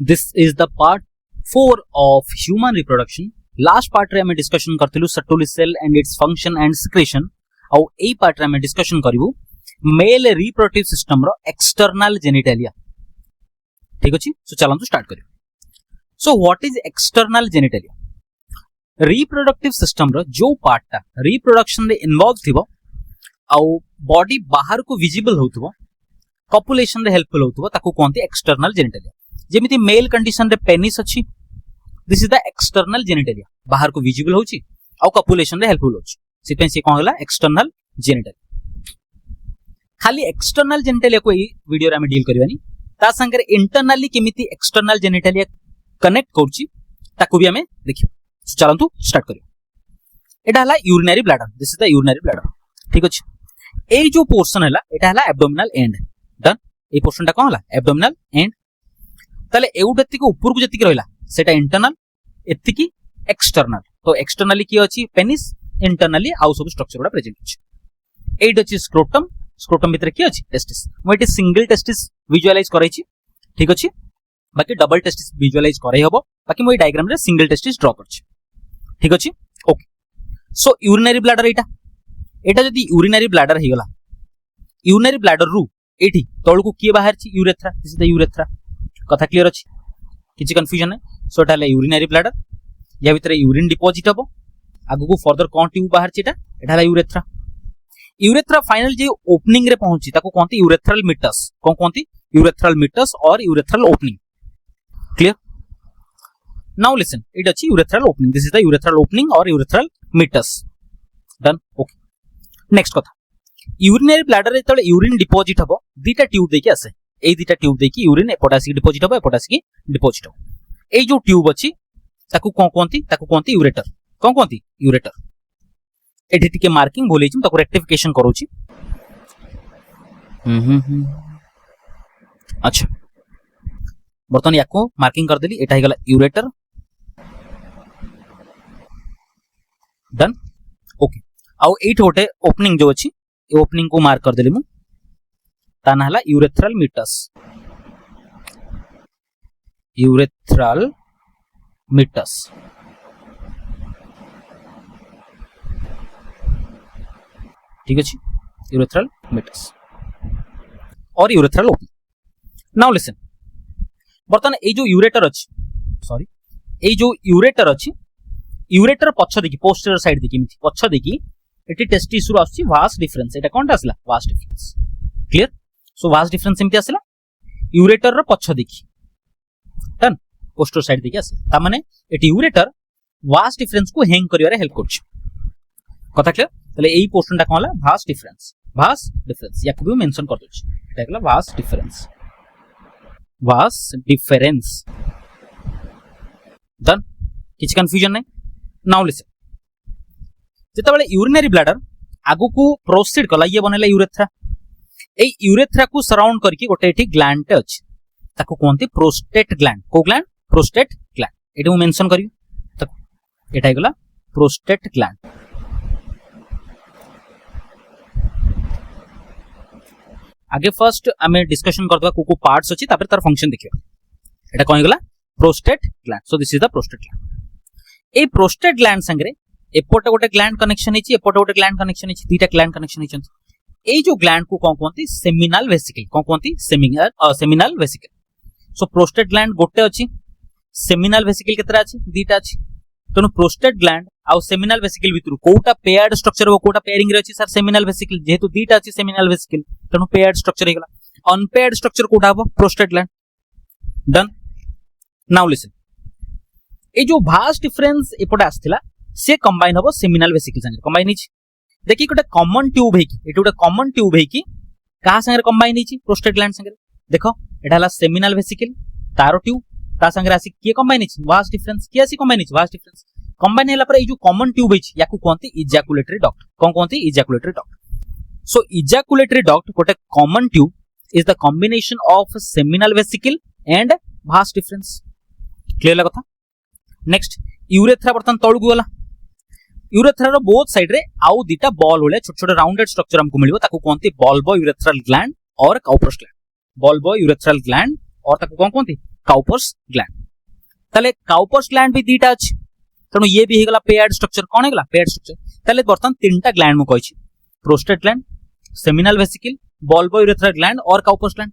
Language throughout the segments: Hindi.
This is the part 4 of human reproduction. Last part रे हमें discussion करथिलु Sertoli cell and its function and secretion. और एई part रे हमें discussion करिवु male reproductive system रो external genitalia. ठीक अछि? So चलंतु start करियो. So what is external genitalia? Reproductive system रो जो part टा reproduction रे involve थिबो और body बाहर को visible होतबो copulation रे helpful होतबो ताकू कोनती external genitalia. जेमिति मेल कंडीशन रे पेनिस अछि, this is the external genitalia, बाहर को विजिबल होछि और कपुलेशन रे हेल्पफुल होछि, सिपें से कोन होला एक्सटर्नल जेनिटलिया. खाली एक्सटर्नल जेनिटलिया को ई वीडियो रे हम डील करबानी, ता संगे इंटरनली केमिति एक्सटर्नल जेनिटलिया कनेक्ट करछि ताकू भी हमें देखियो. सो चलंतु स्टार्ट करियो. एटा हला urinary bladder, this is the urinary bladder. ठीक अछि. ए जो पोर्शन हला एटा हला abdominal and. Done. A portion टा कोन हला एब्डोमिनल एंड. ताले एउडती को ऊपर को जति रहला सेटा इंटरनल, एति की एक्सटर्नल. तो एक्सटर्नली की अछि पेनिस, इंटरनली आउ सब स्ट्रक्चर गुडा प्रेजेंट अछि. एट अछि स्क्रोटम, स्क्रोटम भीतर की अछि टेस्टिस. म एटी सिंगल टेस्टिस विजुअलाइज करै छी. ठीक अछि. बाकी डबल टेस्टिस विजुअलाइज करै हबो. बाकी म ए डायग्राम रे सिंगल टेस्टिस ड्रा करछि. ठीक अछि. ओके. सो यूरिनरी ब्लैडर एटा जदी यूरिनरी ब्लैडर हे गला, यूरिनरी ब्लैडर रु एठी तळको की बाहर छी urethra. This is the urethra. कथा क्लियर अछि, किछि कंफ्यूजन नै. सो एटा ले यूरिनरी ब्लैडर, या भितर यूरिन डिपॉजिट हबो. आगु को फर्दर कोन ट्यूब बाहर छी एटा ले यूरेथ्रा. यूरेथ्रा फाइनल जे ओपनिंग रे पहुंची ताको कोनती यूरेथ्रल मिटस. कोन कोनती यूरेथ्रल मिटस और urethral opening. Clear. Now listen, इट अछि urethral opening. This is the urethral opening और urethral meatus. Done. Okay. Next कथा, यूरिनरी ब्लैडर एतले यूरिन डिपॉजिट हबो, दीटा ट्यूब देके आसे. ए दीटा ट्यूब देकी यूरिन एपोटासिक डिपॉजिट हबो, एपोटासिक डिपॉजिट हबो. ए जो ट्यूब अछि ताकू कोन कोनती यूरेटर. कोन कोनती यूरेटर. एठी टिके मार्किंग बोलै छी, ताकू रेक्टिफिकेशन करूची. अच्छा, बर्तन याको मार्किंग कर देली. एटा हे गला यूरेटर. डन. ओके. आउ एठ होटे ओपनिंग जो अछि, ए ओपनिंग को मार्क कर देली मु. ता ना हला यूरेथ्रल मिटस. यूरेथ्रल मिटस. ठीक अछि. यूरेथ्रल मिटस और यूरेथ्रल ओपनिंग. नाउ लिसन, बर्तन ए जो यूरेटर अछि, सॉरी, ए जो यूरेटर अछि, यूरेटर पछ देखि पोस्टीरियर साइड देखि मिथि पछ देखि एटी टेस्टिस रु आछि वास्ट डिफरेंस. एटा कोनटा आसला vast deferens. Clear. So vast difference एमती आसला यूरेटर रो पछ देखि. डन. पोस्टीरियर साइड देखि आसे, ता माने एटी यूरेटर वास्ट डिफरेंस को हैंग करिवारे हेल्प करछ. कथा क्लियर. तले एई पोर्शन टा कोनला वास्ट डिफरेंस. वास्ट डिफरेंस याकू भी मेंशन कर दोछ. एटा कहला vast difference. Vast difference. Done. किछ कंफ्यूजन नै. नाउ लिसन, जेता बेले यूरिनरी ब्लैडर आगु को प्रोसीड कला, ये बनेला यूरेथ्रा. ए यूरेथ्रा को सराउंड करके गोटे एठी ग्लैंड टे अछि, ताको कोनती प्रोस्टेट ग्लैंड. को ग्लैंड? Prostate gland. एठी मु मेंशन करियो. ताको एटा हेगला प्रोस्टेट ग्लैंड. आगे फर्स्ट हमें डिस्कशन करदवा को पार्ट्स अछि, तापर तार फंक्शन देखियो. एटा कोन हेगला prostate gland. So this is the prostate gland. ए प्रोस्टेट ग्लैंड संगे एपोटे गोटे ग्लैंड कनेक्शन हिची, एपोटे गोटे ग्लैंड कनेक्शन हिची, दीटा ग्लैंड कनेक्शन हिचन. ए जो ग्लैंड को कोन कोनती सेमिनल वेसिकल. कोन कोनती seminal vesicle. So prostate gland गोटे अछि, सेमिनल वेसिकल केतरा अछि? दीटा अछि. तनो प्रोस्टेट ग्लैंड आ सेमिनल वेसिकल भितरु कोटा पेयर्ड स्ट्रक्चर हो, कोटा पेयरिंग रे अछि सर सेमिनल वेसिकल. जेहेतु दीटा अछि सेमिनल वेसिकल, तनो पेयर्ड स्ट्रक्चर हे गला. अनपेयर्ड स्ट्रक्चर कोटा हो prostate gland. Done. Now listen, ए जो वास्ट डिफरेंस एपोटे आस्थिला से कंबाइन हबो सेमिनल वेसिकल संगे. कंबाइन हिची देखि गोटे कॉमन ट्यूब हेकी, एटी गोटे कॉमन ट्यूब हेकी कहा संगे कंबाइन हिची प्रोस्टेट ग्लैंड संगे. देखो एटा हला सेमिनल वेसिकल, तारो ट्यूब, ता संगे आसी के कंबाइन हिची वास्ट डिफरेंस. के आसी कंबाइन हिची वास्ट डिफरेंस. कंबाइन हैला पर ए जो कॉमन ट्यूब हिची याकू कोनती इजैकुलेटरी डक्ट. कोन कोनती ejaculatory duct. So ejaculatory duct गोटे common tube is the combination of seminal vesicle and vas deferens. Clear ला कथा. नेक्स्ट, यूरेथ्रा बर्तन तळगु गला. यूरेथ्रा रो बोथ साइड रे आउ दीटा बॉल होले छोट छोट राउंडेड स्ट्रक्चर हमको मिलिबो, ताकू कोनती बल्बो यूरेथ्रल ग्लैंड और Cowper's gland. Bulbo urethral gland और ताकू कोन कोनती काउपर्स ग्लैंड ताले काउपर्स ग्लैंड भी दीटा अछि तेणु ये भी हेगला पेयर्ड स्ट्रक्चर कोन हेगला पेयर्ड स्ट्रक्चर ताले बर्तन तीनटा ग्लैंड मु कहिछि prostate gland seminal vesicle bulbo urethral gland और काउपर्स ग्लैंड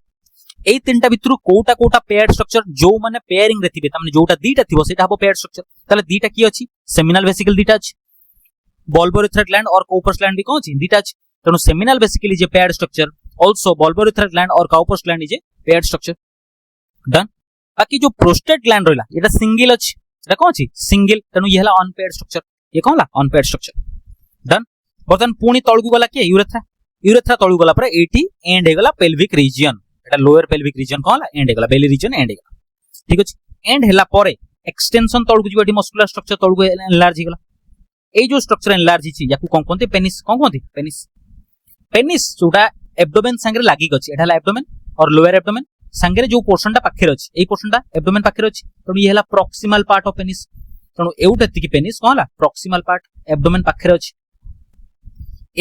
एई तीनटा भितरु कोटा कोटा पेयर्ड स्ट्रक्चर जो माने पेयरिंग रे थिबे तामाने जोटा दीटा थिबो सेटा हबो पेयर्ड स्ट्रक्चर ताले दीटा की अछि सेमिनल वेसिकल दीटा अछि बल्बो यूरेथ्रल ग्लैंड और काउपर्स ग्लैंड भी कोन अछि दीटा अछि तेणु seminal vesicle is a paired structure also bulbo urethral gland और Cowper's gland is a paired structure done बाकी जो प्रोस्टेट ग्लैंड रहला एटा सिंगल अछि एटा कोन अछि सिंगल तेणु ये हला अनपेयर्ड स्ट्रक्चर ये कोन हला अनपेयर्ड स्ट्रक्चर डन बर्तन पुणी तळगु गला के यूरेथ्रा यूरेथ्रा तळगु गला पर eighty and हेगला pelvic region Etah lower pelvic region कोन हला एंड हेगला बेली रीजन एंड हेगला ठीक अछि एंड हेला परे एक्सटेंशन तळगु जिबो एटी मस्कुलर स्ट्रक्चर तळगु एनलार्ज हेगला ए जो स्ट्रक्चर एनलार्ज हिची याकू कोन कोनते पेनिस कोन कोनते पेनिस पेनिस जोटा एब्डोमेन संगे लागि गछि एटा हला एब्डोमेन और लोअर एब्डोमेन संगे जो पोर्शनटा पाखरे अछि एई पोर्शनटा एब्डोमेन पाखरे अछि तणु ये हला प्रॉक्सिमल पार्ट ऑफ पेनिस तणु एउट एतिकी पेनिस कोन हला प्रॉक्सिमल पार्ट एब्डोमेन पाखरे अछि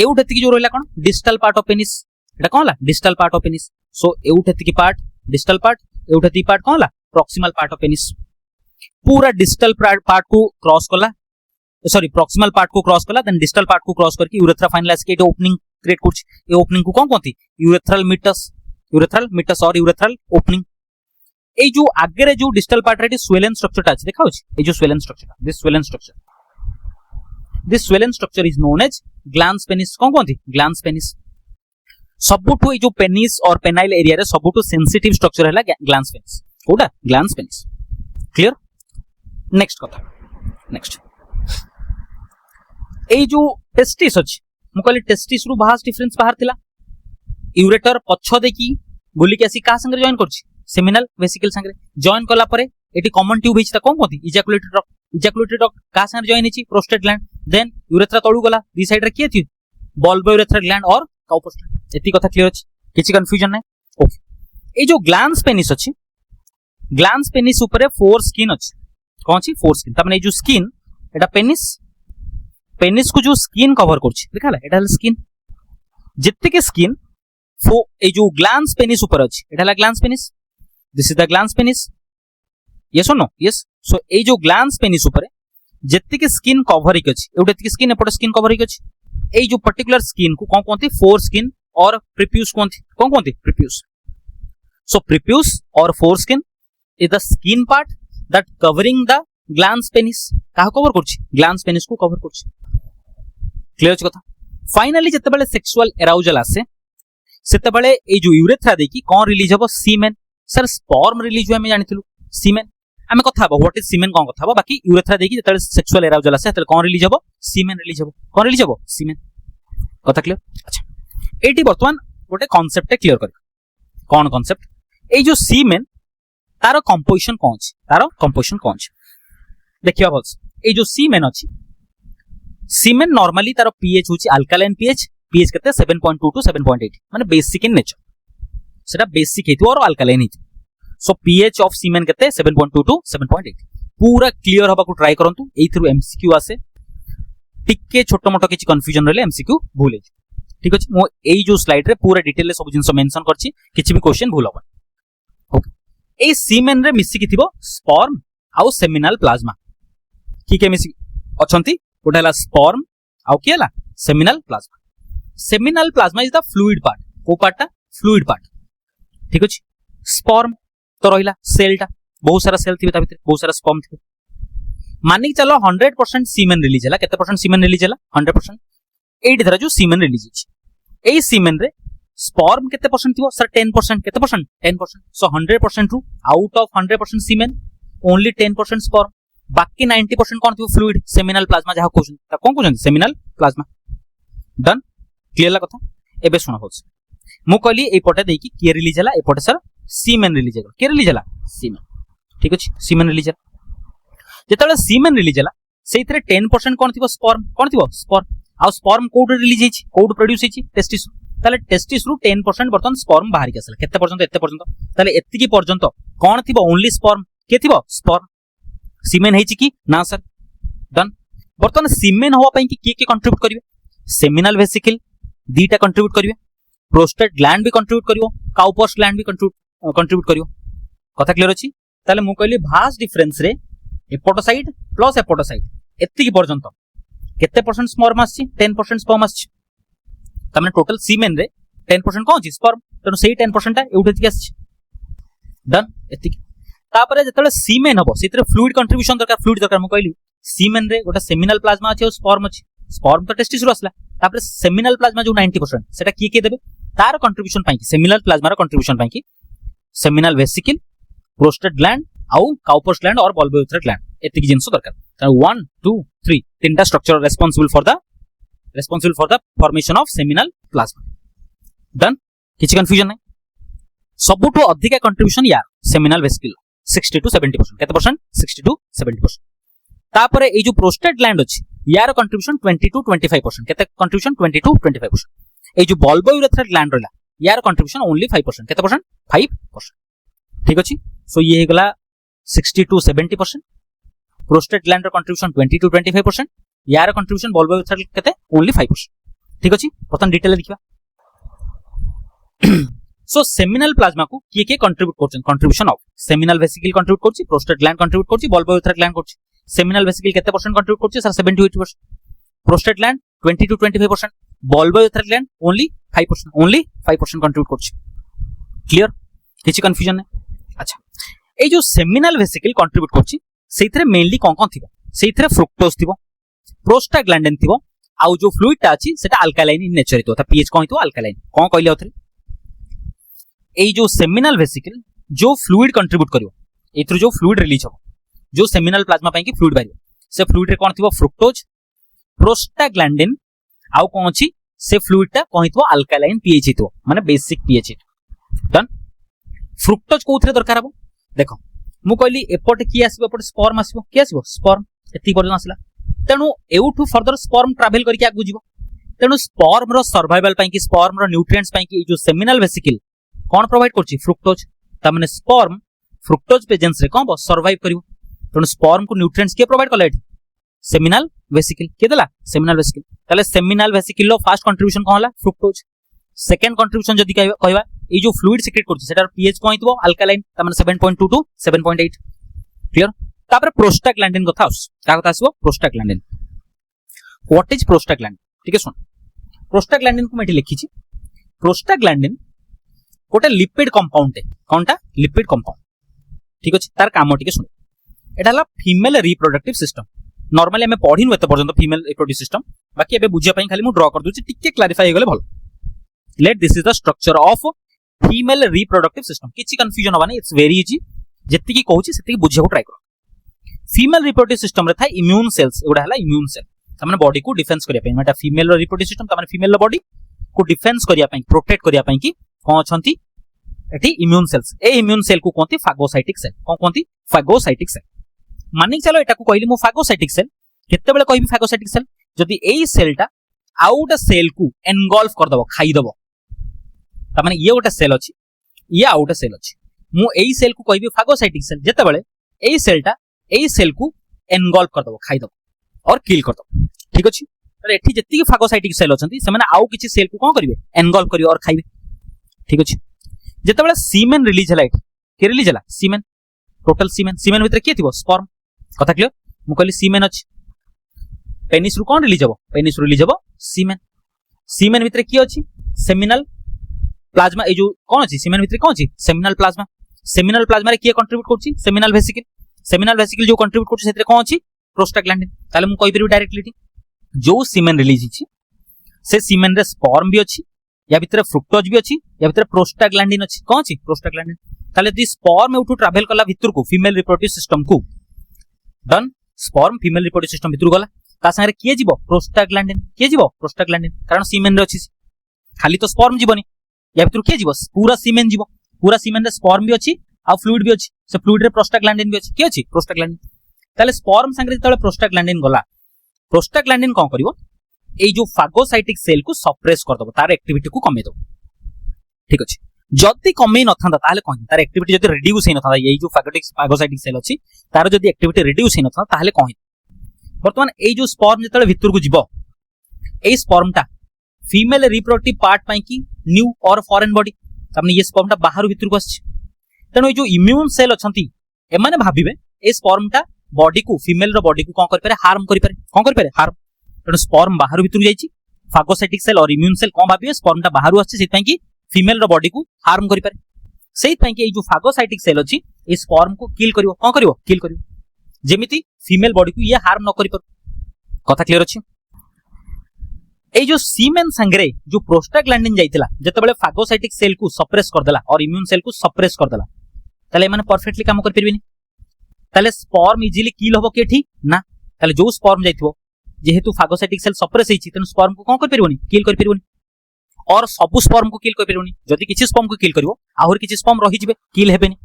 एउट एतिकी जो रहला कोन डिस्टल पार्ट ऑफ पेनिस एटा कोन हला distal part of penis so एउट एतिकी पार्ट डिस्टल पार्ट एउट एतिकी पार्ट कोन हला प्रॉक्सिमल पार्ट ऑफ पेनिस पूरा डिस्टल पार्ट को क्रॉस कला सॉरी प्रॉक्सिमल पार्ट को क्रॉस कला देन डिस्टल पार्ट को क्रॉस करके यूरेथ्रा फाइनलाइज के ओपनिंग क्रिएट करछ ए ओपनिंग को कोन कोनती यूरेथ्रल मिटस और यूरेथ्रल ओपनिंग ए जो आगे रे जो डिस्टल पार्ट रे स्वेलन स्ट्रक्चर अछि देखाउ छी ए जो swollen structure this swollen structure is known as glans penis कोन कोनती ग्लैंस पेनिस सबुठु ए जो पेनिस और पेनाइल एरिया रे सबुठु सेंसिटिव स्ट्रक्चर हैला ग्लैंस पेनिस कोडा ग्लैंस पेनिस क्लियर नेक्स्ट कथा नेक्स्ट ए जो टेस्टिस अछि मु कहली टेस्टिस रु बाहास डिफरेंस बाहर थिला यूरेटर पछ देखि बुली के आसी का संगे जॉइन करछि सेमिनल वेसिकल संगे जॉइन कला परे एटी कॉमन ट्यूब हिचता कोन कोंती इजैकुलेटरी डक्ट का संगे जॉइन हिची प्रोस्टेट ग्लैंड देन यूरेथ्रा तळु गला दी साइड रे के थी बल्बो यूरेथ्रल ग्लैंड और काउपर्स ग्लैंड एती कथा क्लियर अछि किछि कंफ्यूजन नै ओके ए जो ग्लैंस पेनिस अछि ग्लैंस पेनिस ऊपर 4 स्किन अछि कोन अछि 4 स्किन त माने जो स्किन एटा पेनिस को जो स्किन कवर करछि देखाला एटा स्किन जित्ते के स्किन ए जो ग्लैंस पेनिस ऊपर अछि एटा ला glans penis this is the glans penis yes और नो यस सो ए जो ग्लैंस पेनिस ऊपर जित्ते के स्किन कवर हिक अछि एउटे के स्किन एपट स्किन कवर हिक अछि ए जो पर्टिकुलर स्किन को कोन कोनती 4 स्किन और प्रीप्यूस कोन कोनती प्रीप्यूस सो प्रीप्यूस और 4 skin is the skin part that covering the glans penis का कवर करछि ग्लैंस पेनिस को कवर करछि क्लियर छ कथा फाइनली जते बेले सेक्सुअल एराउजल आसे सेते बेले ए जो यूरेथ्रा देखि कोन रिलीज हबो सीमेन सर स्पर्म रिलीज हमें जानिथिलु सीमेन हमें कथा हबो व्हाट इज सीमेन कोन कथा हबो बाकी यूरेथ्रा देखि जते बेले सेक्सुअल एराउजल आसे तले कोन रिलीज हबो सीमेन रिलीज हबो कोन रिलीज हबो सीमेन कथा क्लियर अच्छा एटी वर्तमान गोटे कांसेप्ट क्लियर कर कोन कांसेप्ट ए जो सीमेन तारो कंपोजिशन कोन अछि देखिबा भल्स ए जो सीमेन अछि सीमेन नॉर्मली तारो पीएच होची अल्कालाइन पीएच केते 7.2 टू 7.8 माने बेसिक इन नेचर सेटा बेसिक हेतु और अल्कालाइन हेतु सो पीएच ऑफ सीमेन केते 7.2 टू 7.8 पूरा क्लियर हबा को ट्राई करंतु एई थ्रू एमसीक्यू आसे टिके छोटो मोटो किछि कंफ्यूजन रहले एमसीक्यू भूल हे ठीक अछि मो एई जो स्लाइड रे पूरा डिटेल ले सब जिंस मेंशन करछि किछि भी क्वेश्चन भूल हबा ओके एई सीमेन रे मिसी कि थिबो स्पर्म आउ सेमिनल प्लाज्मा की के मिसी अछंती गोटेला स्पर्म आउ की हला seminal plasma is the fluid part को पार्टटा फ्लूइड पार्ट ठीक अछि स्पर्म तो रहिला सेलटा बहुत सारा सेल थिबे ता भीतर बहुत सारा स्पर्म थिबे मानिक चलो 100% सीमेन रिलीज हला केते परसेंट सीमेन रिलीज हला 100% एडी धरा जो सीमेन रिलीज अछि एई सीमेन रे स्पर्म केते परसेंट थिबो सर 10% केते परसेंट 10% सो 100% रु out of 100% semen only 10% sperm बाकी 90% कोन थिबो फ्लूइड सेमिनल प्लाज्मा जहा कोन ता कोन कोन सेमिनल प्लाज्मा डन क्लियर ला कथा एबे सुना होछ मु कहली ए पटे देकी के रिलीज हला ए पटे सर सीमेन रिलीज हला के रिलीज हला सीमेन ठीक अछि सीमेन रिलीज हला जेतले सीमेन रिलीज हला सेइथरे 10% कोन थिबो स्पर्म आ स्पर्म कोड रिलीज हिची कोड प्रोड्यूस हिची टेस्टिस ताले टेस्टिस रु 10% बर्तन स्पर्म बाहर के आसला केते पर्यंत एते पर्यंत ताले एतिकी पर्यंत कोन थिबो ओनली स्पर्म के थिबो स्पर्म सीमेन हेची की ना सर डन बर्तन सीमेन होवा पई की के कंट्रीब्यूट करिवे सेमिनल वेसिकल दीटा कंट्रीब्यूट करिवे प्रोस्टेट ग्लैंड भी कंट्रीब्यूट करिवो काउपर्स ग्लैंड भी कंट्रीब्यूट करिवो कथा क्लियर अछि ताले मु कहली भास्ट डिफरेंस रे एपट साइड प्लस एपट साइड एतिकी पर्यंत केते परसेंट स्पर्म आछि 10% स्पर्म आछि तमने टोटल सीमेन रे 10% कोन अछि स्पर्म तनो सेही 10% टा एउठे आछि डन एतिकी तापरे जेतले सीमेन हबो सेतरे फ्लूइड कंट्रीब्यूशन दरकार मु कहली सीमेन रे गोटा सेमिनल प्लाज्मा अछि और स्पर्म तो टेस्टिस रो असला तापरे सेमिनल प्लाज्मा जो 90% सेटा किए देबे तार कंट्रीब्यूशन पाई सेमिनल प्लाज्मा रो कंट्रीब्यूशन पाई सेमिनल वेसिकल प्रोस्टेट ग्लैंड आउ काउपर्स ग्लैंड और बल्ब यूरेथ्रा ग्लैंड एतिकी जिंस दरकार 1 2 3 तीनटा structure responsible for the formation of seminal plasma done किछि कंफ्यूजन नै सबुठो अधिक कंट्रीब्यूशन या सेमिनल वेसिकल 60 to 70% केते परसेंट 60 to 70% तापरे ए जो प्रोस्टेट ग्लैंड अछि यार कंट्रीब्यूशन 20 to 25% केते कंट्रीब्यूशन 20 to 25% ए जो बल्ब यूरेथ्रा ग्लैंड रहला यार कंट्रीब्यूशन ओनली 5% केते परसेंट 5% ठीक अछि सो ये हेगला 60 to 70% प्रोस्टेट ग्लैंड रो कंट्रीब्यूशन 20 to 25% यार कंट्रीब्यूशन बल्ब यूरेथ्रा केते ओनली 5% ठीक अछि प्रथम डिटेल देखिबा सो सेमिनल प्लाज्मा को किए कंट्रीब्यूट करछन contribution of seminal vesicle contribute करछि प्रोस्टेट ग्लैंड कंट्रीब्यूट करछि बल्ब यूरेथ्रा ग्लैंड करछि सेमिनल वेसिकल केते परसेंट कंट्रीब्यूट करछि sir 70 to 80% prostate gland 20 to 25% bulb urethra gland only 5% contribute करछि क्लियर किछि कंफ्यूजन नै अच्छा ए जो सेमिनल वेसिकल कंट्रीब्यूट करछि सेइथरे मेनली कोन थिबो सेइथरे फ्रुक्टोज थिबो प्रोस्टाग्लैंडिन थिबो आउ जो फ्लूइड ता अछि सेटा अल्कालाइन इन नेचर हितो त पीएच कोन हितो अल्कालाइन कोन कहले होथरे ए जो सेमिनल वेसिकल जो फ्लूइड कंट्रीब्यूट करियो एथरो जो फ्लूइड रिलीज हो जो सेमिनल प्लाज्मा पई की फ्लूइड बारियो से फ्लूइड रे कोन थिबो फ्रुक्टोज प्रोस्टाग्लैंडिन आउ कोन अछि से फ्लूइड ता कोन हितो अल्कालाइन पीएच हितो माने बेसिक पीएच डन फ्रुक्टोज कोथरे दरकार हबो देखो मु कहली एपट की आसीबो एपट स्पर्म आसीबो की आसीबो स्पर्म एति पर्यंत आसला तेनु एउठु फर्दर स्पर्म ट्रैवल करके आगु जीवो तेनु स्पर्म रो सर्वाइवल पई की स्पर्म रो न्यूट्रिएंट्स पई की जो सेमिनल वेसिकल कोन प्रोवाइड करछि फ्रुक्टोज त माने स्पर्म फ्रुक्टोज प्रेजेंस रे कोन सर्वाइव करिवो तेनु स्पर्म को न्यूट्रिएंट्स के प्रोवाइड करला एठी सेमिनल वेसिकल के देला सेमिनल वेसिकल ताले सेमिनल वेसिकल लो फर्स्ट कंट्रीब्यूशन कोन हला फ्रुक्टोज सेकंड कंट्रीब्यूशन जदी कहबा ए जो फ्लूइड सिक्रेट करछि सेटार पीएच कोन हितबो अल्कालाइन त माने 7.2 to 7.8 क्लियर तापर प्रोस्टाग्लैंडिन कथा का कथा आसीबो प्रोस्टाग्लैंडिन व्हाट इज प्रोस्टाग्लैंडिन ठीक है सुन प्रोस्टाग्लैंडिन को मेठी लिखिछि प्रोस्टाग्लैंडिन गोटे लिपिड कंपाउंड है कोनटा लिपिड कंपाउंड ठीक अछि तार काम ठीक सुन एटा हला फीमेल रिप्रोडक्टिव सिस्टम नॉर्मली हमें पढिनु एत पर्यंत फीमेल रिप्रोडक्टिव सिस्टम बाकी एबे बुझिया पई खाली मु ड्रा कर दुछि टिके क्लैरिफाई हे गेले भलो let this is the structure of female reproductive system किछि कंफ्यूजन होबा नै इट्स वेरी इजी जति की कहूछि सेति की बुझिया को ट्राई करो फीमेल रिप्रोडक्टिव सिस्टम रे था इम्यून सेल्स एगुडा हला इम्यून सेल त माने बॉडी को डिफेंस करिया पई माने फीमेल रिप्रोडक्टिव सिस्टम त माने फीमेल बॉडी को डिफेंस करिया पई प्रोटेक्ट करिया पई की कोन अछंती एठी इम्यून सेल्स ए इम्यून सेल को कोंती फागोसाइटिक सेल कोन कोंती फागोसाइटिक सेल मानिक चलो एटा को कहली मु फागोसाइटिक सेल केते बेले कहबी फागोसाइटिक सेल जदी एई सेलटा आउट सेल को एनगल्फ कर दबो खाई दबो त माने ये गोटे सेल अछि ये आउट सेल अछि मु एई सेल को कहबी फागोसाइटिक सेल जेते बेले एई सेलटा एई सेल को एनगल्फ कर दबो खाई दबो और किल कर दबो ठीक अछि त एठी जति की फागोसाइटिक सेल अछंती से माने आउ किछि सेल को कोन करिवे एनगल्फ करिवे और खाइबे ठीक अछि जेते बेले सीमेन रिलीज हला एठी के रिलीज हला सीमेन टोटल सीमेन भीतर के थिबो स्पर्म कथा क्लियर मु कहली सीमेन अछि पेनिस रु कोन रिलीज हबो पेनिस रु रिलीज हबो सीमेन भीतर की अछि सेमिनल प्लाज्मा ए जो कोन अछि सीमेन भीतर कोन अछि सेमिनल प्लाज्मा रे के कंट्रीब्यूट करछि सेमिनल वेसिकल जो कंट्रीब्यूट करछि सेतरे कोन अछि प्रोस्टाग्लैंडिन ताले मु कहि परिबे डायरेक्टली जो सीमेन रिलीज हिछि से सीमेन रे स्पर्म भी अछि या भीतर फ्रुक्टोज भी अछि या भीतर प्रोस्टाग्लैंडिन अछि कोन अछि प्रोस्टाग्लैंडिन ताले दि स्पर्म उठु ट्रैवल करला भीतर को फीमेल रिप्रोडक्टिव सिस्टम को done sperm female reproductive system भीतर गला ता संगे के जीवो प्रोस्टाग्लैंडिन कारण सीमेन रे अछि खाली तो स्पर्म जीवनी या भीतर के जीवो पूरा सीमेन रे स्पर्म भी अछि आ फ्लूइड भी अछि से फ्लूइड रे प्रोस्टाग्लैंडिन भी अछि के अछि प्रोस्टाग्लैंडिन ताले स्पर्म संगे तळे प्रोस्टाग्लैंडिन गला प्रोस्टाग्लैंडिन कोन करिवो ए जो फागोसाइटिक सेल को सप्रेस कर दबो तार एक्टिविटी को कमे दो ठीक अछि जति कमे न थांदा ताले कोन तार एक्टिविटी जति रिड्यूस हे न थांदा ए जो फागोसाइटिक सेल अछि तार जति एक्टिविटी रिड्यूस हे न थांदा ताले कोन वर्तमान ए जो स्पर्म जतले भीतर को जीवो ए स्पर्मटा फीमेल रिप्रोडक्टिव पार्ट पई की न्यू और फॉरेन बॉडी तमने ये स्पर्मटा बाहर भीतर को आछि तनो ए जो इम्यून सेल अछंती एमाने भाबिबे ए स्पर्मटा बॉडी को फीमेल रो बॉडी को कोन करि पारे हार्म करि पारे हार्म तेणु स्पर्म बाहर भितर जाइछि फागोसाइटिक सेल और इम्यून सेल कोन भाबिबे स्पर्मटा बाहर आछि सेति कि फीमेल रो बॉडी को हार्म करि पारे सेति कि ए जो फागोसाइटिक सेल अछि ए स्पर्म को किल करिवो कोन करिवो किल करिवो जेमिति फीमेल बॉडी को ये हार्म न करि पारो कथा क्लियर अछि ए जो सीमेन संगरे जो प्रोस्टाग्लैंडिन जाइतिला जतबेले फागोसाइटिक सेल को सप्रेस कर देला और इम्यून सेल को सप्रेस कर देला ताले माने परफेक्टली काम कर परबिनी ताले स्पर्म इजीली किल होबो केठी ना ताले जो स्पर्म जाइथिबो जेहेतु फागोसाइटिक सेल सप्रेस हेछि तन स्पर्म को कोन कर परबोनी किल कर परबोनी और सब स्पर्म को किल कर परबोनी जदि किछि स्पर्म को किल करिवो आहुर किछि स्पर्म रहि जिवे किल हेबेनी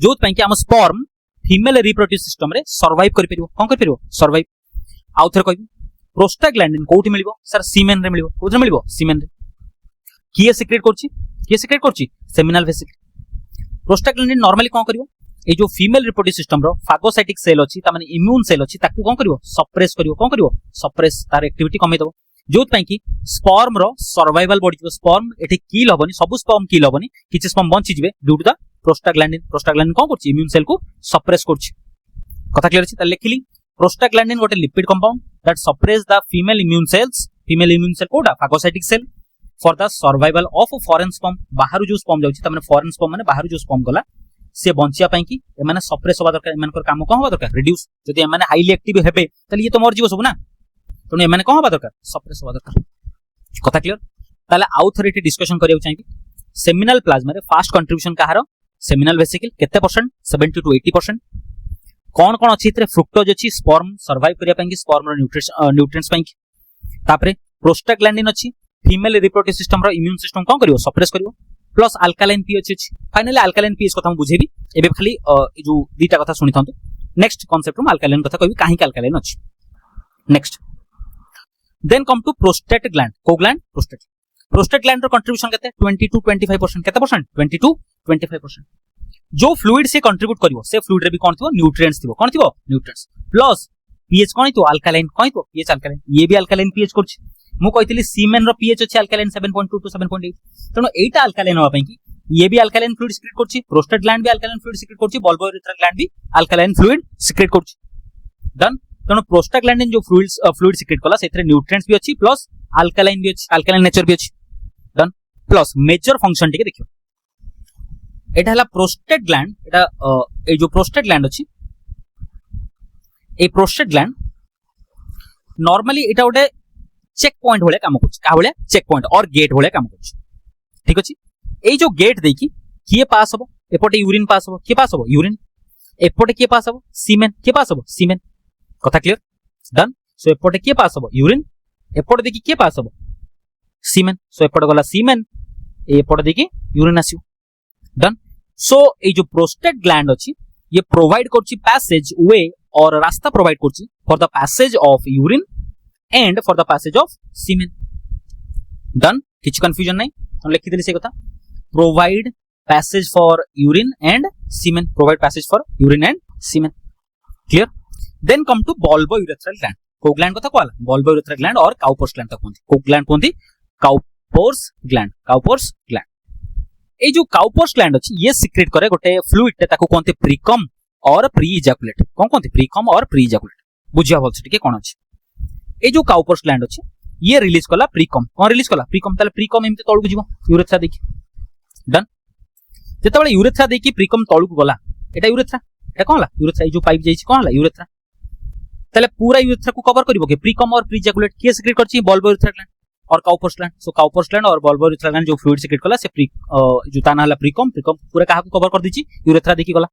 जोत पई कि हम स्पर्म फीमेल रिप्रोडक्टिव सिस्टम रे सर्वाइव कर परबो कोन कर परबो सर्वाइव आउथर कहबी प्रोस्टाग्लैंडिन कोठी मिलिबो सर सीमेन रे मिलिबो कोठी मिलिबो सीमेन रे किए सिक्रेट करछि सेमिनल वेसिकल प्रोस्टाग्लैंडिन नॉर्मली कोन करिवो ए जो फीमेल रिप्रोडक्टिव सिस्टम रो फागोसाइटिक सेल अछि ता माने इम्यून सेल अछि ताकू कोन करिवो सप्रेस करिवो कोन करिवो सप्रेस तार एक्टिविटी कमे दबो जोत पई कि स्पर्म रो सर्वाइवल बॉडी स्पर्म एठी किल होबनी सब स्पर्म किल होबनी किछि स्पर्म बंची जिवे ड्यू टू द प्रोस्टाग्लैंडिन कोन करछि इम्यून सेल को सप्रेस करछि कथा क्लियर अछि त लिखिली प्रोस्टाग्लैंडिन गोटे lipid compound that suppress the female immune cell कोडा phagocytic cell for the survival of foreign sperm Bahru जो स्पर्म जाउछि त माने foreign sperm माने बाहरु जो स्पर्म गला से बंचिया पई कि ए माने सप्रेस होबा दरकार एमानकर काम कोन होबा दरकार रिड्यूस जदि ए माने हाईली एक्टिव हेबे तले ये तो मर जीव सब ना तने ए माने कोन होबा दरकार सप्रेस होबा दरकार कथा क्लियर ताले ऑथोरिटी डिस्कशन करियो चाहिबी सेमिनल प्लाज्मा रे फास्ट कंट्रीब्यूशन कहारो सेमिनल वेसिकल केते परसेंट 70 to 80% कौन कौन अच्छी फ्रुक्टोज अच्छी स्पर्म सर्वाइव करिया पई स्पर्म रो न्यूट्रिएंट्स पई तापरे प्रोस्टाग्लैंडिन अच्छी फीमेल रिप्रोडक्टिव सिस्टम रो इम्यून सिस्टम कोन करियो सप्रेस करियो प्लस अल्कालाइन पीएच अच्छी फाइनली अल्कालाइन पीएच कथा हम बुझेबी एबे खाली जो दीटा कथा सुनि थांतु नेक्स्ट कांसेप्ट रो अल्कालाइन कथा कहबी काहे अल्कालाइन अच्छी next then come to prostate gland को ग्लैंड प्रोस्टेट ग्लैंड रो कंट्रीब्यूशन केते 20 to 25% केते परसेंट 20 to 25% जो फ्लूइड से कंट्रीब्यूट करिवो से फ्लूइड रे भी कोन थिवो न्यूट्रिएंट्स थिवो कोन थिवो न्यूट्रिएंट्स प्लस पीएच कोन थिवो अल्कालाइन कोन थिवो पीएच अल्कालाइन ये भी अल्कालाइन पीएच करछि मु कहितली सीमेन रो पीएच अछि अल्कालाइन 7.2 to 7.8 तनो एटा अल्कालाइन होबा पई कि ये भी अल्कालाइन फ्लूइड सिक्रेट करछि प्रोस्टेट ग्लैंड भी अल्कालाइन फ्लूइड सिक्रेट करछि बल्बो यूरेथ्रल ग्लैंड भी अल्कालाइन फ्लूइड सिक्रेट करछि डन तनो प्रोस्टाग्लैंडिन जो फ्लूइड सिक्रेट कला सेथरे न्यूट्रिएंट्स भी अछि प्लस अल्कालाइन भी अछि अल्कालाइन नेचर भी अछि डन प्लस मेजर फंक्शन टिके देखियो एटा हला प्रोस्टेट ग्लैंड एटा ए जो प्रोस्टेट ग्लैंड अछि ए प्रोस्टेट ग्लैंड नॉर्मली एटा गोटे चेक पॉइंट होले काम करछ का होले चेक पॉइंट और गेट होले काम करछ ठीक अछि ए जो गेट देकी किए पास हबो एपटे यूरिन पास हबो के पास हबो यूरिन एपटे के पास हबो सीमेन के पास हबो सीमेन कथा क्लियर डन सो एपटे के पास हबो यूरिन एपटे देकी के पास हबो सीमेन सो एपटे गला सीमेन एपटे देकी यूरिन आसियो डन सो ए जो प्रोस्टेट ग्लैंड अछि ये प्रोवाइड करछि पैसेज वे और रास्ता प्रोवाइड करछि for the passage of urine and for the passage of semen done किछ कंफ्यूजन नै हम लिखि देली से कथा provide passage for urine and semen provide passage for urine and semen clear then come to bulbo urethral gland को ग्लैंड कथा कहला बल्बो यूरेथ्रल ग्लैंड और काउपर्स ग्लैंड तक कोंती को ग्लैंड कोंती काउपर्स ग्लैंड ए जो काउपर्स ग्लैंड अछि ये सिक्रेट करे गोटे फ्लूइड ते ताको कोनते प्रीकम और प्री इजैकुलेट कोन कोनते प्रीकम और प्री इजैकुलेट बुझिया भल ठीक कोन अछि ए जो काउपर्स ग्लैंड अछि ये रिलीज कला प्रीकम कोन रिलीज कला प्रीकम ताले प्रीकम एमते तळु बुझिबो यूरेथ्रा देखि डन जेतबेले यूरेथ्रा देखि प्रीकम तळु गला एटा एटा कोन हला यूरेथ्रा ए जो पाइप जाइछि कोन हला यूरेथ्रा ताले पूरा यूरेथ्रा को कवर करिवो के प्रीकम और प्री इजैकुलेट के सिक्रेट करछि बल्बो यूरेथ्रा ग्लैंड और Cowper's gland so Cowper's gland और बल्बो यूरेथ्रल ग्लैंड जो फ्लूइड सिक्रेट कला से जो ताना हला प्रीकम पूरा काहा को कवर कर दिछि यूरेथ्रा देखि गला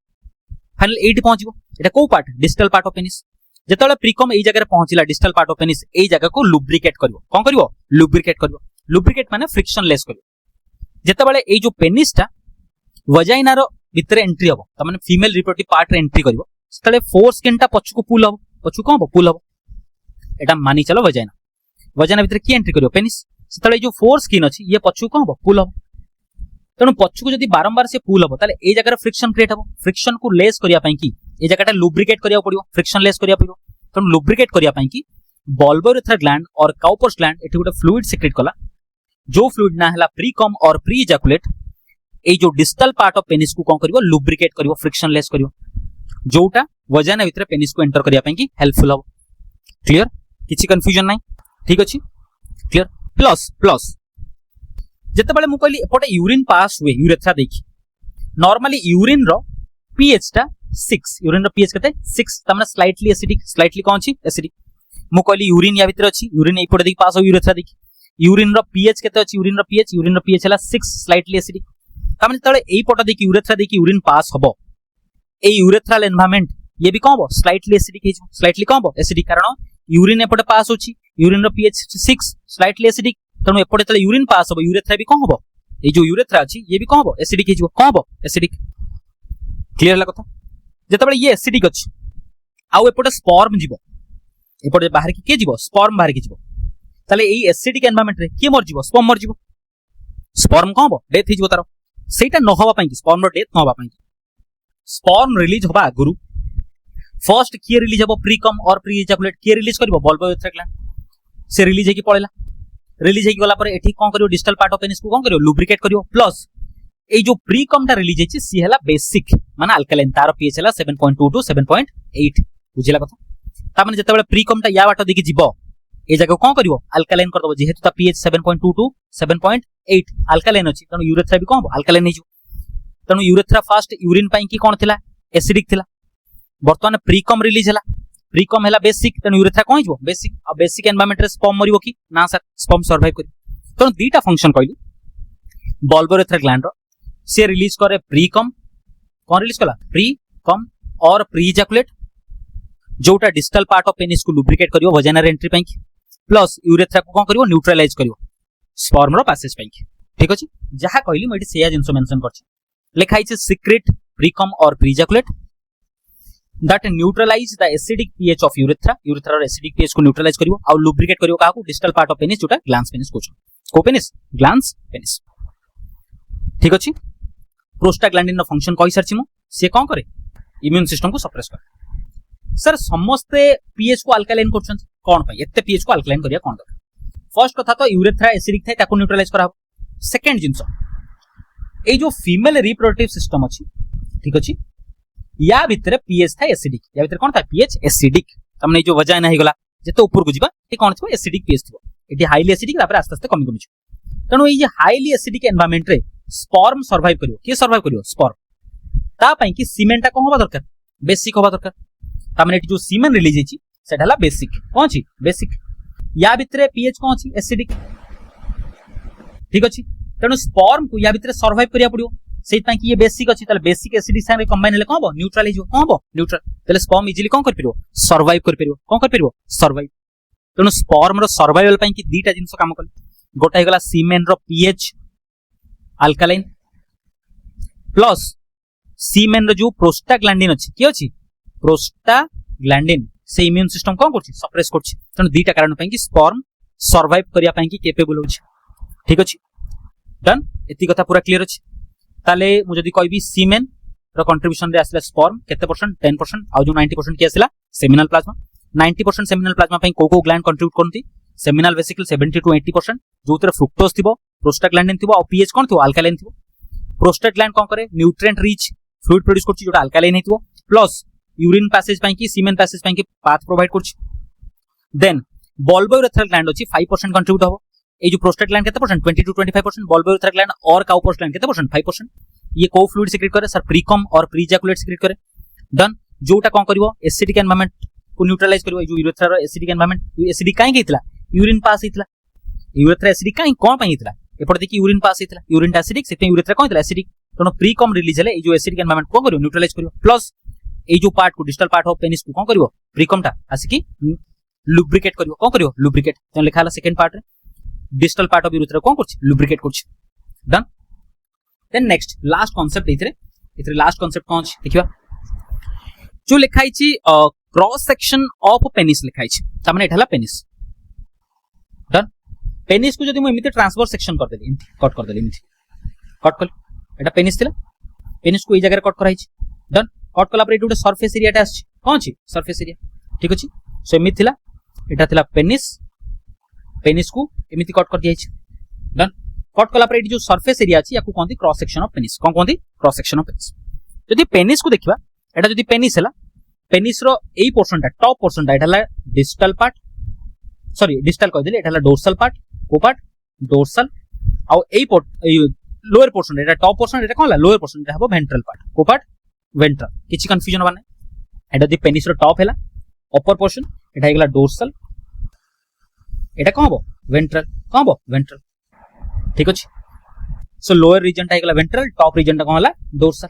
फाइनल 8 पहुंचबो एटा को part distal part of penis जेतले प्रीकम एई जगह रे पहुंचिला डिस्टल पार्ट ऑफ पेनिस एई जगह को लुब्रिकेट करिवो कोन करिवो लुब्रिकेट माने फ्रिक्शन लेस करिवो जेतबेले एई जो पेनिस ता वजाइना रो भितरे एंट्री हबो त माने फीमेल रिप्रोडक्टिव पार्ट रे एंट्री करिवो सेतले फोर स्किन ता पछकु पुल हबो पछकु कोन हबो पुल हबो एटा मानि चलो वजाइना भितरे की एंट्री करिवो पेनिस सेतले जो फोर स्किन अछि ये पछकु कोन हबो पुल हबो तेणु पछकु जदि बारंबार से पुल हबो ताले ए जगह फ्रिक्शन क्रिएट हबो फ्रिक्शन को लेस करिया पई की ए जगहटा लुब्रिकेट करिया पड़ियो फ्रिक्शन लेस करिया पड़ियो तेणु लुब्रिकेट करिया पई की बल्बो यूरेथ्रल ग्लैंड और काउपर्स ग्लैंड एठी गोटे फ्लूइड सिक्रेट कला जो फ्लूइड ना हला प्रीकम और प्री इजैकुलेट ए जो डिस्टल पार्ट ऑफ पेनिस को कोन करिवो लुब्रिकेट करिवो फ्रिक्शन लेस करिवो जोटा वजाना भितर पेनिस को एंटर करिया पई कि हेल्पफुल हो। क्लियर, किछि कंफ्यूजन नाही, ठीक अछि, क्लियर। प्लस प्लस जेतेबेले मु कहली एपटे यूरिन पास हुए यूरेथ्रा देखि, नॉर्मली यूरिन रो पीएच टा 6, यूरिन रो पीएच केते 6, तमने स्लाइटली एसिडिक, स्लाइटली कोन अछि एसिडिक। मु कहली यूरिन या भितर अछि, यूरिन एपटे देखि पास हो यूरेथ्रा देखि, यूरिन रो पीएच केते अछि, यूरिन रो पीएच हला 6, स्लाइटली एसिडिक। तमने तळे एई पट देखि यूरेथ्रा देखि यूरिन पास हबो, ए यूरेथ्रल एनवायरनमेंट ये भी कौन स्लाइटली एसिडिक हे, स्लाइटली कौन एसिडिक, कारण यूरिन एपटे पास होची, यूरिन रो पीएच 6, स्लाइटली एसिडिक, तणु एपटे तले यूरिन पास हबो, यूरेथ्रा भी कौन हबो, ए जो यूरेथ्रा अछि ये भी कौन हबो एसिडिक हे, कौन हबो एसिडिक। क्लियर ला कथा। जेतेबेले ये एसिडिक अछि आउ एपटे स्पर्म जीवो, एपटे बाहर की के जीवो, स्पर्म बाहर की जीवो, तले एई एसिडिक एनवायरनमेंट रे के मर जीवो, स्पर्म मर जीवो, स्पर्म कौन हबो डेथ हे जीवो तारो, सेटा न हवा पई कि स्पर्म रो डेथ न हवा पई, स्पर्म रिलीज होबा आगुरु फर्स्ट किए रिलीज हबो, प्रीकम और प्री इजाकुलेट किए रिलीज करबो, बल्ब यूरेथ्रा ग्लैंड से रिलीज हेकी पळेला, रिलीज हेकी गला परे एठी कोन करियो, डिस्टल पार्ट ऑफ पेनिस को कोन करियो, लुब्रिकेट करियो। प्लस ए जो प्रीकम टा रिलीज हेची सी हला बेसिक माने अल्कालाइन, तार पीएच हला 7.2 टू 7.8, बुझिला कथा। ता माने जेतेबेले प्रीकम टा या बाटो देखि जीवो, ए जगह कोन करियो अल्कालाइन कर दबो, जेहेतु ता पीएच 7.2 टू 7.8 अल्कालाइन अछि, तनु यूरेथ्रा भी कोन हबो अल्कालाइन हे जो, तनु यूरेथ्रा फास्ट यूरिन पई की कोन थिला एसिडिक थिला, वर्तमान प्रीकम रिलीज हला, प्रीकम हला बेसिक, तनु यूरेथ्रा कोन हिजो बेसिक, आ बेसिक एनवायरनमेंट रे स्पर्म मरिबो कि ना सर, स्पर्म सर्वाइव करी। तनु दीटा फंक्शन कहली बल्ब यूरेथ्रा ग्लैंड रो, से रिलीज करे प्रीकम, कोन रिलीज कला प्रीकम और प्री इजाकुलेट, जोटा डिस्टल पार्ट ऑफ पेनिस को लुब्रिकेट करियो वजाइनल एंट्री पई, प्लस यूरेथ्रा को कोन करियो न्यूट्रलाइज करियो स्पर्म रो पैसेज पई। ठीक अछि, जहा कहली म एटी सेया जिंसो मेंशन करछि, लिखा हिचे सीक्रेट प्रीकम और pre ejaculate that neutralize the acidic pH of urethra, urethra रो acidic pH को न्यूट्रलाइज करियो और लुब्रिकेट करियो काकू डिस्टल पार्ट ऑफ पेनिस, जोटा ग्लैंस पेनिस कोछ, को पेनिस ग्लैंस पेनिस। ठीक अछि, प्रोस्टाग्लैंडिन रो फंक्शन कहि सरछि मु, से कोन करे इम्यून सिस्टम को सप्रेस करे। सर समस्ते पीएच को अल्कालाइन करछन कोन पई, एते पीएच को अल्कालाइन करिया कोन दरकार। फर्स्ट कथा तो यूरेथ्रा एसिडिक थाय ताको न्यूट्रलाइज करा। सेकंड जिंसो ए जो फीमेल रिप्रोडक्टिव सिस्टम अछि, ठीक अछि, या भितरे पीएच था एसिडिक, या भितरे कोन था पीएच एसिडिक, तमने जो वजाइना हे गला जेते ऊपर को जिबा ए कोन थबो एसिडिक पीएच थबो, एटी हाईली एसिडिक तापर आस्ते आस्ते कमी कमी छ। तनो ए जे हाईली एसिडिक एनवायरनमेंट रे स्पर्म सर्वाइव करियो, के सर्वाइव करियो स्पर्म, ता पई कि सीमेनटा कोन होबा दरकार बेसिक होबा दरकार, तमने एटी जो सीमेन रिलीज हेची सेटा हला बेसिक, कोन छी बेसिक, या भितरे पीएच कोन छी एसिडिक। ठीक अछि, तनो स्पर्म को या भितरे सर्वाइव करिया पड़ियो, सेहि पई कि ये बेसिक अछि, तले बेसिक एसिडिक संगे कंबाइन हेले कोन हो न्यूट्रल हिजो, कोन हो न्यूट्रल, तले स्पर्म इजीली कोन कर परियो सर्वाइव कर परियो, कोन कर परियो सर्वाइव। तनो स्पर्म रो सर्वाइवल पई कि दीटा जिंस काम कले, गोटा हे गला सीमेन रो पीएच अल्कालाइन, प्लस सीमेन रो जो प्रोस्टाग्लैंडिन अछि, की अछि प्रोस्टाग्लैंडिन, से इम्यून सिस्टम कोन करछि सप्रेस करछि। तनो दीटा कारण पई कि स्पर्म सर्वाइव करिया पई कि कैपेबल होछि। ठीक अछि, डन, एति कथा पूरा क्लियर अछि। ताले मु जदी कहबी सीमेन रो कंट्रीब्यूशन रे आसला स्पर्म केते परसेंट 10%, आ जो 90% के आसला सेमिनल प्लाज्मा, 90% सेमिनल प्लाज्मा पई को ग्लैंड कंट्रीब्यूट करंती, सेमिनल वेसिकल 70 टू 80%, जोतरे फ्रुक्टोज थिबो, प्रोस्टाग्लैंडिन थिबो, आ पीएच कोन थिबो अल्कालाइन थिबो। प्रोस्टाग्लैंड कोन करे न्यूट्रिएंट रिच फ्लूइड प्रोड्यूस करछि जोटा अल्कालाइन हिथिबो, प्लस यूरिन पैसेज पई कि सीमेन पैसेज पई कि पाथ प्रोवाइड करछि। देन बल्ब यूरेथ्रल ग्लैंड अछि 5% कंट्रीब्यूट हो, ए जो प्रोस्टाग्लैंड केते percent 20 to 25%, bulb urethral gland और काउपर्स ग्लैंड केते परसेंट 5%। ये को फ्लूइड सिक्रेट करे सर प्रीकम और प्री इजाकुलेट सिक्रेट करे। डन, जोटा कोन करिवो एसिडिक एनवायरनमेंट को न्यूट्रलाइज करिवो, ए जो यूरेथ्रा रो एसिडिक एनवायरनमेंट एसिडिक काई हेतिला यूरिन पास हेतिला, यूरेथ्रा एसिडिक काई कोन पई हेतिला एपड देखि यूरिन पास हेतिला, यूरिन एसिडिक सेते यूरेथ्रा कोन हेतिला एसिडिक, तनो प्रीकम रिलीज हेले ए जो एसिडिक एनवायरनमेंट को करिवो न्यूट्रलाइज करिवो, प्लस ए जो पार्ट को डिस्टल पार्ट ऑफ पेनिस को कोन करिवो प्रीकम टा आसी कि लुब्रिकेट करिवो, कोन करिवो लुब्रिकेट, तनो लिखा हला सेकंड पार्ट रे डिस्टल पार्ट ऑफ यूरेथ्रा कोन करछि लुब्रिकेट करछि। Done, then next last concept इथरे लास्ट कांसेप्ट कोन अछि देखिबा, जो लिखाइ छी क्रॉस सेक्शन ऑफ पेनिस लिखाइ छी, त माने एठाला पेनिस। डन, पेनिस को जदि मु एमिते ट्रांसवर्स सेक्शन कर देली, इमति कट कर देली, इमति कट कर, एटा पेनिस थिला, पेनिस को ए जगह रे कट कराइ छी। डन, कट कला पर एटु सरफेस एरिया टा आछि, कोन अछि सरफेस एरिया। ठीक अछि, सो एमिति थिला, एटा थिला पेनिस, पेनिस को एमिति कट कर दिया छी। डन, कट कला पर एटी जो सरफेस एरिया अछि याकू कोनती क्रॉस सेक्शन ऑफ पेनिस, कोन कोनती क्रॉस सेक्शन ऑफ पेनिस। जदि पेनिस को देखिबा एटा जदी पेनिस हला पेनिस रो एई पोर्शनटा टॉप पोर्शनटा एटा हला डिस्टल पार्ट सॉरी डिस्टल कह देले एटा हला डोर्सल पार्ट को पार्ट डोर्सल आ एई लोअर पोर्शन एटा टॉप पोर्शन एटा कोन हला लोअर पोर्शन एटा हबो वेंट्रल पार्ट को पार्ट वेंट्रल किछि कंफ्यूजन हबा नै एटा जदी पेनिस रो टॉप हला अपर पोर्शन एटा हेगला डोर्सल एटा कोन हबो वेंट्रल ठीक अछि सो लोअर रीजन टा हेगला वेंट्रल टॉप रीजन टा कोन हला डोर्सल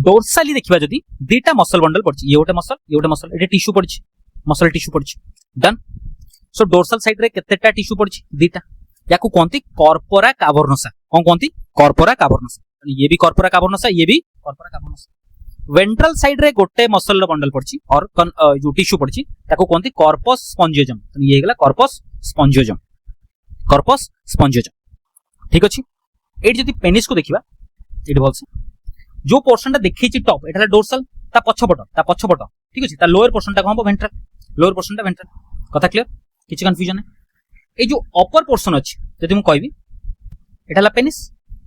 डोर्साली देखिबा जदी दुटा मसल बंडल पड़छि ये गोटे मसल एटा टिश्यू पड़छि मसल टिश्यू पड़छि डन सो डोर्सल साइड रे केतेटा टिश्यू पड़छि दुटा याकू कोनती कॉर्पोरा कावर्नोसा कोन कोनती कॉर्पोरा कावर्नोसा ये भी कॉर्पोरा कावर्नोसा ये भी कॉर्पोरा कावर्नोसा वेंट्रल साइड रे गोटे मसल रो बंडल पड़छि और जो टिश्यू पड़छि ताको कोनती कॉर्पस स्पॉन्जियोजम ये हेगला कॉर्पस स्पॉन्जियोजम ठीक अछि एट जदी पेनिस को देखिबा एट भलसे जो पोर्शन ता देखै छि टॉप एटा डोर्सल ता पछपट ठीक अछि ता लोअर पोर्शन ता कहबो वेंट्रल कथा क्लियर किछि कंफ्यूजन है ए जो अपर पोर्शन अछि जदी मु कहबी एटा ला पेनिस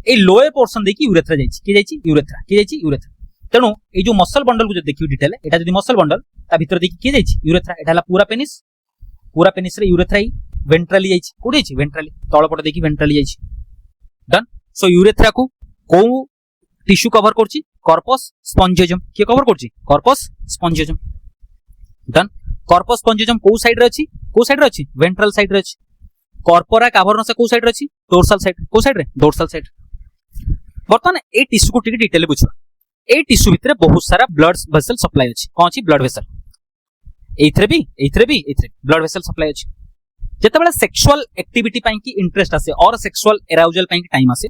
ए लोअर पोर्शन देखि यूरेथ्रा जाइछि यूरेथ्रा तेनु ए जो मसल बंडल को जदी देखियो डिटेल एटा जदी मसल बंडल ता भीतर देखि के जाइछि यूरेथ्रा एटा ला पूरा पेनिस रे यूरेथ्रा ही वेंट्रली जाइछि कोडी जाइछि वेंट्रली तळ पट देखि वेंट्रली जाइछि डन सो यूरेथ्रा को को टिश्यू कवर करछि कॉर्पस स्पॉन्जियोजम के कवर करछि कॉर्पस स्पॉन्जियोजम डन कॉर्पस स्पॉन्जियोजम को साइड रे अछि वेंट्रल साइड रे अछि कॉर्पोरा कावर्नोसा को साइड रे अछि डोर्सल साइड बर्तमान ए टिश्यू को टिके डिटेल बुझवा ए टिश्यू भितरे बहुत सारा ब्लड वेसल सप्लाई अछि कोन अछि ब्लड वेसल एथरे भी ब्लड वेसल सप्लाई अछि जेतेबेला सेक्सुअल एक्टिविटी पई की इंटरेस्ट आसे और सेक्सुअल एराउजल पई की टाइम आसे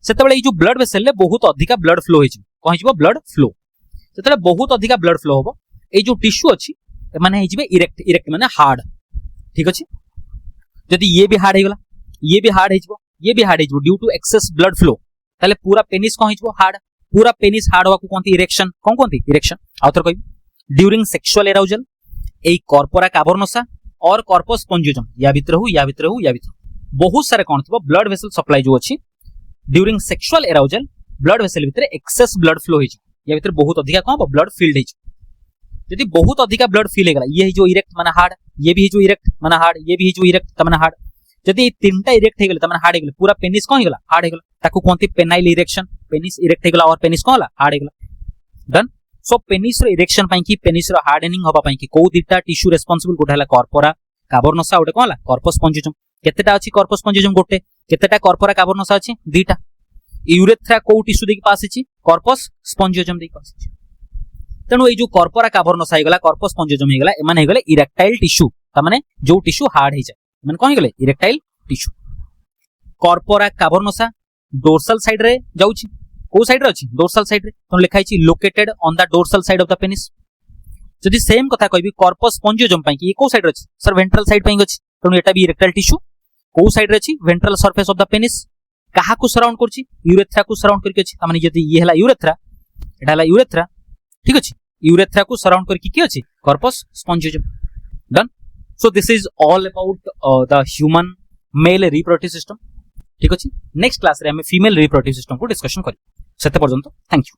सेतेबेला ए जो ब्लड वेसल ले बहुत अधिका ब्लड फ्लो होइछि कोन हिजबो ब्लड फ्लो जेतेबेला बहुत अधिका ब्लड फ्लो होबो ए जो टिश्यू अछि माने हिजबे इरेक्ट माने हार्ड ठीक अछि जदी ये भी हार्ड हेजबो due to excess blood flow ताले पूरा पेनिस कोन हिजबो हार्ड पूरा पेनिस हार्ड होवा को कोनती इरेक्शन आउथर कहबी ड्यूरिंग सेक्सुअल एराउजल ए कॉर्पोरा कावर्नोसा और कॉर्पस स्पॉन्जियोजम या भीतर बहुत सारे कोन थबो ब्लड वेसल सप्लाई जो अछि during sexual arousal blood vessel भीतर एक्सेस ब्लड फ्लो हिज या भीतर बहुत अधिका कोन ब्लड फील्ड हिज यदि बहुत अधिका ब्लड फील हेगला ये जो इरेक्ट माने हार्ड ये भी जो इरेक्ट माने हार्ड ये भी जो इरेक्ट तमने हार्ड जदि तीनटा इरेक्ट हेगले तमने हार्ड हेगले पूरा पेनिस कोन हेगला हार्ड हेगला ताकू कोनती पेनाइल इरेक्शन पेनिस इरेक्ट हेगला और पेनिस कोन हला हार्ड हेगला डन सो पेनिस रो इरेक्शन पई की पेनिस रो हार्डनिंग होबा पई की को दिटा टिश्यू रिस्पांसिबल गोटा हला कॉर्पोरा कावर्नोसा ओटे कोन हला कॉर्पस स्पॉन्जियोजम केतेटा अछि कॉर्पस स्पॉन्जियोजम गोटे केतेटा कॉर्पोरा कावर्नोसा अछि दुटा यूरेथ्रा को टिश्यू देखि पास अछि कॉर्पस स्पॉन्जियोजम देखि पास अछि तेणु ये जो कॉर्पोरा कावर्नोसा हेगला कॉर्पस स्पॉन्जियोजम हेगला एमान हेगले इरेक्टाइल टिश्यू त माने जो टिश्यू हार्ड हे जाय माने कोन हेगले erectile tissue corpora cavernosa dorsal side रे जाउछि को साइड रे अछि डोर्सल साइड रे तो लिखाइ छि located on the dorsal side of the penis जदि सेम कथा कहबी कॉर्पस स्पॉन्जियोजम पई कि को साइड रे अछि सर वेंट्रल साइड पई अछि तेणु एटा भी इरेक्टाइल टिश्यू को साइड रे अछि ventral surface of the penis काहा को सराउंड करछि यूरेथ्रा को सराउंड करके अछि त माने जदि ये हला यूरेथ्रा एटा हला यूरेथ्रा ठीक अछि यूरेथ्रा को सराउंड करके की अछि corpus spongiosum done so this is all about the human male reproductive system ठीक अछि नेक्स्ट क्लास रे हम फीमेल रिप्रोडक्टिव सिस्टम को डिस्कशन करी सेते पर्यंत थैंक यू।